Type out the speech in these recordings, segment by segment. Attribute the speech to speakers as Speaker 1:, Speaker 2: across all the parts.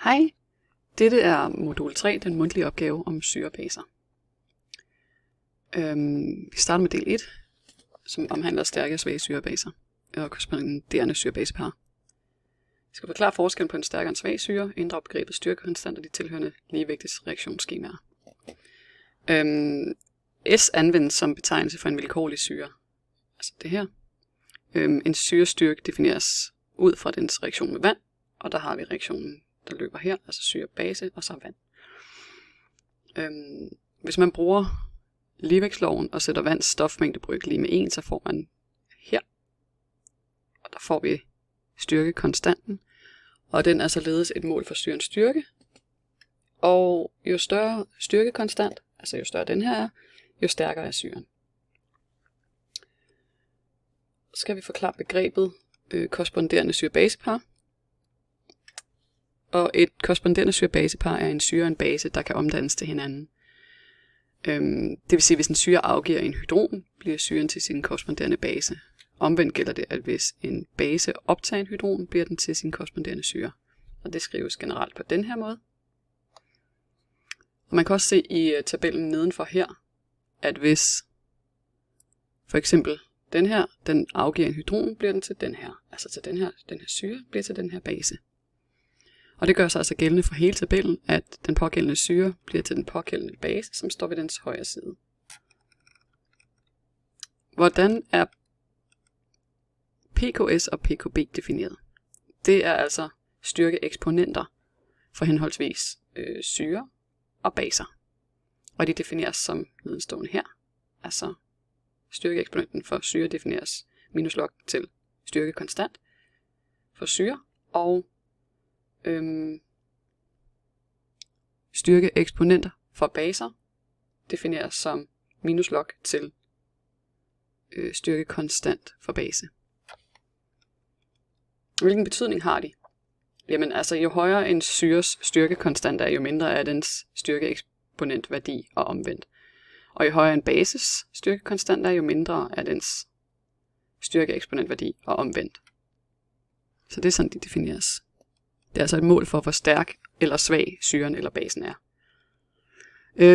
Speaker 1: Hej, dette er modul 3, den mundtlige opgave om syrebaser. Vi starter med del 1, som omhandler stærke og svage syrebaser og korresponderende syrebasepar. Vi skal forklare forskellen på en stærk og en svag syre, inddrage begrebet styrkekonstant og de tilhørende ligevægtsreaktionsskemaer. S anvendes som betegnelse for en vilkårlig syre, altså det her. En syrestyrke defineres ud fra dens reaktion med vand, og der har vi reaktionen, der løber her, altså syre-base og så vand. Hvis man bruger ligevægtsloven og sætter vands stofmængdebrøk lige med 1, så får man her, og der får vi styrkekonstanten, og den er således et mål for syrens styrke. Og jo større styrkekonstant, altså jo større den her er, jo stærkere er syren. Så skal vi forklare begrebet korresponderende syrebasepar. Og et korresponderende syrebasepar er en syre og en base, der kan omdannes til hinanden. Det vil sige, at hvis en syre afgiver en hydron, bliver syren til sin korresponderende base. Omvendt gælder det, at hvis en base optager en hydron, bliver den til sin korresponderende syre. Og det skrives generelt på den her måde. Og man kan også se i tabellen nedenfor her, at hvis for eksempel den her, den afgiver en hydron, bliver den til den her. Altså til den her syre bliver til den her base. Og det gør sig altså gældende for hele tabellen, at den pågældende syre bliver til den pågældende base, som står ved dens højre side. Hvordan er PKS og PKB defineret? Det er altså styrkeeksponenter for henholdsvis syre og baser. Og de defineres som nedenstående her. Altså styrkeeksponenten for syre defineres minus log til styrkekonstant for syre, og styrkeeksponenter for baser defineres som minus log til styrkekonstant for base. Hvilken betydning har de? Jamen altså, jo højere en syres styrkekonstant er, jo mindre er dens styrkeeksponentværdi og omvendt. Og jo højere en bases styrkekonstant er, jo mindre er dens styrkeeksponentværdi og omvendt. Så det er sådan, de defineres. Det er altså et mål for, hvor stærk eller svag syren eller basen er.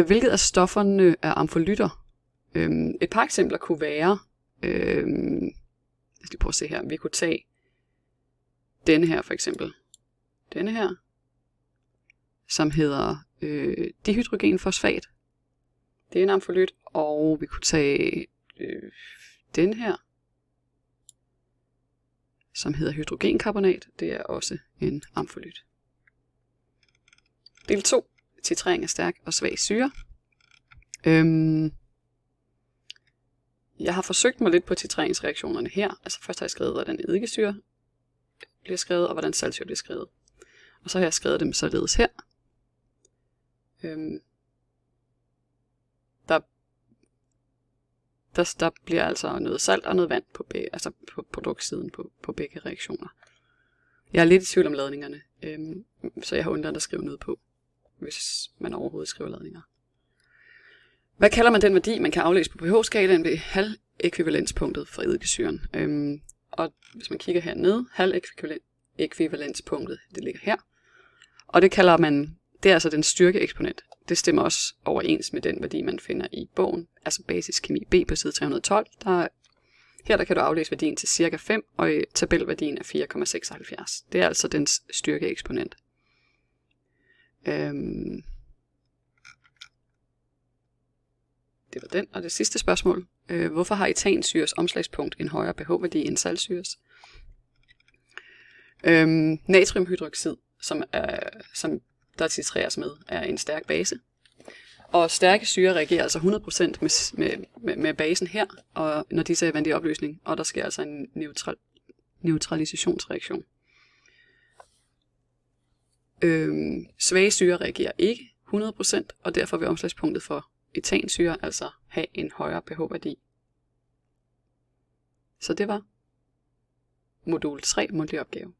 Speaker 1: Hvilket af stofferne er amfolytter? Et par eksempler kunne være, lad os lige prøve at se her, vi kunne tage denne her for eksempel. Denne her, som hedder dihydrogenfosfat. Det er en amfolyt, og vi kunne tage den her, som hedder hydrogenkarbonat. Det er også en amfolyt. Del 2. Titrering af stærk og svag syre. Jeg har forsøgt mig lidt på titreringsreaktionerne her. Altså først har jeg skrevet, hvordan eddikesyre bliver skrevet, og hvordan saltsyre bliver skrevet. Og så har jeg skrevet dem således her. Der bliver altså noget salt og noget vand på produktsiden på begge reaktioner. Jeg er lidt i tvivl om ladningerne, så jeg har undladt at skrive noget på, hvis man overhovedet skriver ladninger. Hvad kalder man den værdi, man kan aflæse på pH-skalaen ved halvekvivalenspunktet for eddikesyren? Og hvis man kigger hernede, halvekvivalenspunktet, det ligger her. Og det kalder man, det er altså den styrkeeksponent. Det stemmer også overens med den værdi, man finder i bogen, altså Basisk Kemi B på side 312. Her kan du aflæse værdien til cirka 5, og i tabelværdien er 4,76. Det er altså dens styrkeeksponent. Det var den, og det sidste spørgsmål. Hvorfor har etansyres omslagspunkt en højere pH-værdi end saltsyres? Natriumhydroxid, som der titreres med, er en stærk base. Og stærke syre reagerer altså 100% med basen her, og når de er i vandig opløsning, og der sker altså en neutralisationsreaktion. Svage syre reagerer ikke 100%, og derfor vil omslagspunktet for etansyre altså have en højere pH-værdi. Så det var modul 3 mundtlig opgave.